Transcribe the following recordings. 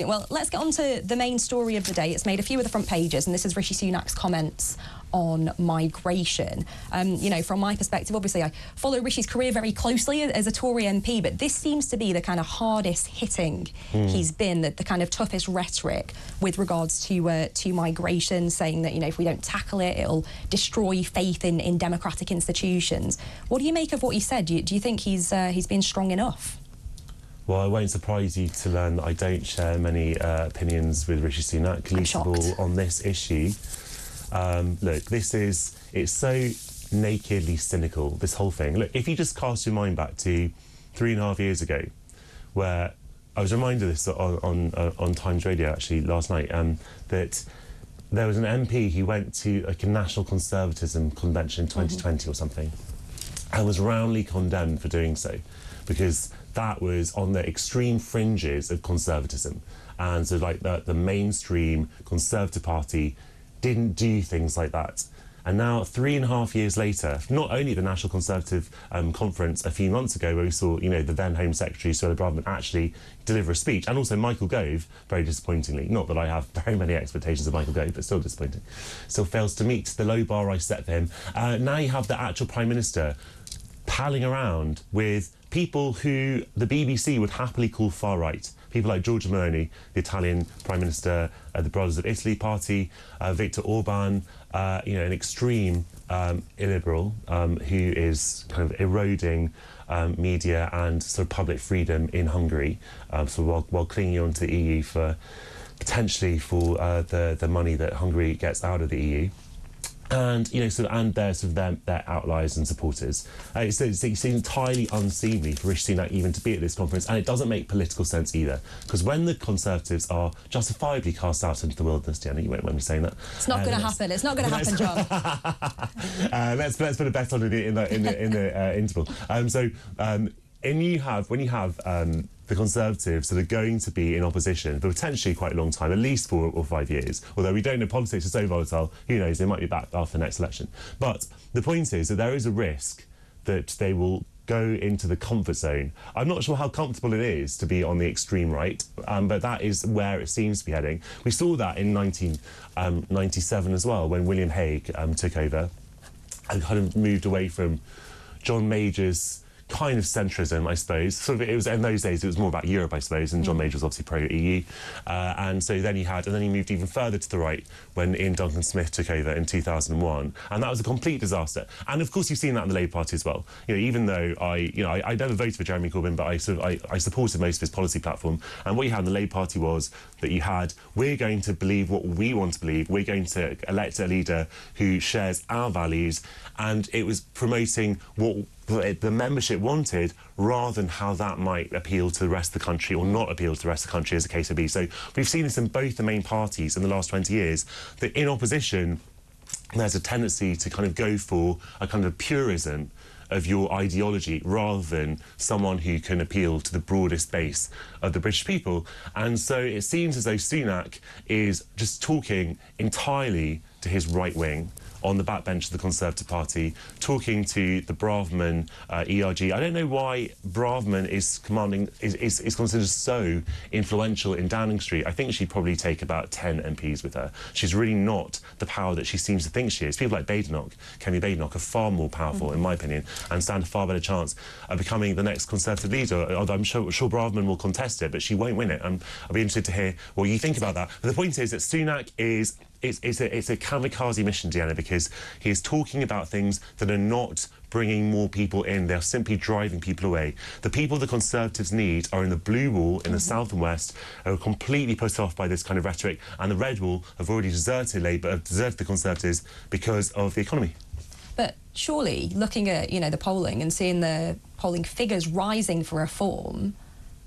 Well, let's get on to the main story of the day. It's made a few of the front pages, and this is Rishi Sunak's comments on migration. You know, from my perspective, obviously, I follow Rishi's career very closely as a Tory MP, but this seems to be the kind of hardest hitting he's been, the kind of toughest rhetoric with regards to migration, saying that, you know, if we don't tackle it, it'll destroy faith in democratic institutions. What do you make of what he said? Do you think he's been strong enough? Well, it won't surprise you to learn that I don't share many opinions with Rishi Sunak, least of all on this issue. Look, it's so nakedly cynical, this whole thing. Look, if you just cast your mind back to 3.5 years ago, where I was reminded of this on Times Radio, actually, last night, that there was an MP who went to a National Conservatism convention in 2020 or something, and was roundly condemned for doing so, because that was on the extreme fringes of conservatism. And so, like, the mainstream Conservative Party didn't do things like that. And now, 3.5 years later, not only the National Conservative conference a few months ago, where we saw, you know, the then Home Secretary, Suella Braverman, actually deliver a speech, and also Michael Gove, very disappointingly, not that I have very many expectations of Michael Gove, but still disappointing, still fails to meet the low bar I set for him. Now you have the actual Prime Minister palling around with people who the BBC would happily call far-right. People like Giorgia Meloni, the Italian Prime Minister, the Brothers of Italy party, Viktor Orban, you know, an extreme illiberal who is kind of eroding media and sort of public freedom in Hungary, so while clinging on to the EU potentially for the money that Hungary gets out of the EU. And, you know, and their outliers and supporters. It's entirely unseemly for Rishi Sunak even to be at this conference, and it doesn't make political sense either. Because when the Conservatives are justifiably cast out into the wilderness, Dehenna, you won't mind me saying that. It's not going to happen. It's not going to happen, John. Let's put a bet on it in the interval. When you have the Conservatives that are going to be in opposition for potentially quite a long time, at least 4 or 5 years, although we don't know, politics are so volatile, who knows, they might be back after the next election. But the point is that there is a risk that they will go into the comfort zone. I'm not sure how comfortable it is to be on the extreme right, but that is where it seems to be heading. We saw that in 1997 as well, when William Hague took over and kind of moved away from John Major's kind of centrism, I suppose. Sort of, it was in those days. It was more about Europe, I suppose. And John Major was obviously pro-EU, and so then he moved even further to the right when Ian Duncan Smith took over in 2001, and that was a complete disaster. And of course, you've seen that in the Labour Party as well. You know, even though I never voted for Jeremy Corbyn, but I supported most of his policy platform. And what you had in the Labour Party was that you had, we're going to believe what we want to believe. We're going to elect a leader who shares our values, and it was promoting what the membership wanted, rather than how that might appeal to the rest of the country or not appeal to the rest of the country, as the case may be. So we've seen this in both the main parties in the last 20 years, that in opposition there's a tendency to kind of go for a kind of purism of your ideology rather than someone who can appeal to the broadest base of the British people. And so it seems as though Sunak is just talking entirely to his right wing on the backbench of the Conservative Party, talking to the Braverman ERG. I don't know why Braverman is considered so influential in Downing Street. I think she'd probably take about 10 MPs with her. She's really not the power that she seems to think she is. People like Kemi Badenoch, are far more powerful, in my opinion, and stand a far better chance of becoming the next Conservative leader. Although I'm sure Braverman will contest it, but she won't win it. I'll be interested to hear what you think about that. But the point is that Sunak is... It's a kamikaze mission, Dehenna, because he is talking about things that are not bringing more people in. They're simply driving people away. The people the Conservatives need are in the blue wall in the south and west, who are completely put off by this kind of rhetoric, and the red wall have already deserted Labour, have deserted the Conservatives because of the economy. But surely, looking at, you know, the polling and seeing the polling figures rising for reform,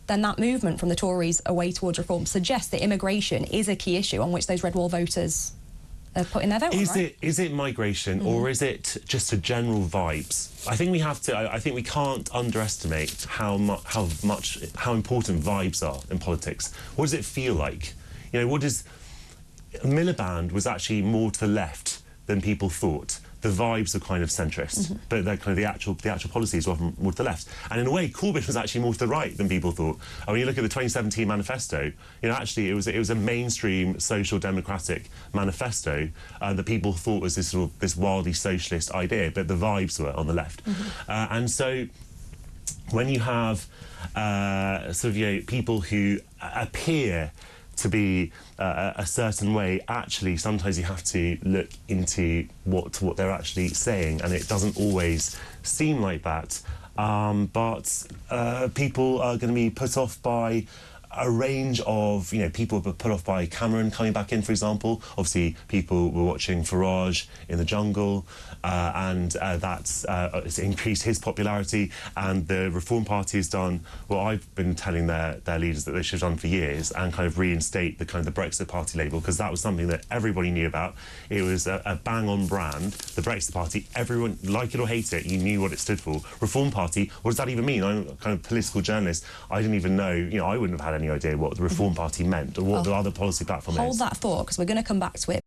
then that movement from the Tories away towards reform suggests that immigration is a key issue on which those red wall voters are putting their vote on, right? Is it migration, or is it just a general vibes? I think we have to. I think we can't underestimate how important vibes are in politics. What does it feel like? You know, Miliband was actually more to the left than people thought. the vibes are kind of centrist, but they're kind of the actual policies are often more to the left. And in a way, Corbyn was actually more to the right than people thought. And when you look at the 2017 manifesto, actually it was a mainstream social democratic manifesto that people thought was this wildly socialist idea, but the vibes were on the left. And so when you have people who appear to be a certain way, actually sometimes you have to look into what they're actually saying, and it doesn't always seem like that. But people are going to be put off by a range of, people were put off by Cameron coming back in, for example. Obviously, people were watching Farage in the jungle, and that's increased his popularity. And the Reform Party has done what I've been telling their leaders that they should have done for years, and kind of reinstate the Brexit Party label, because that was something that everybody knew about. It was a bang-on brand, the Brexit Party. Everyone, like it or hate it, you knew what it stood for. Reform Party, what does that even mean? I'm a kind of political journalist. I didn't even know, I wouldn't have had any idea what the Reform Party meant or what the other policy platform is. Hold that thought, because we're going to come back to it.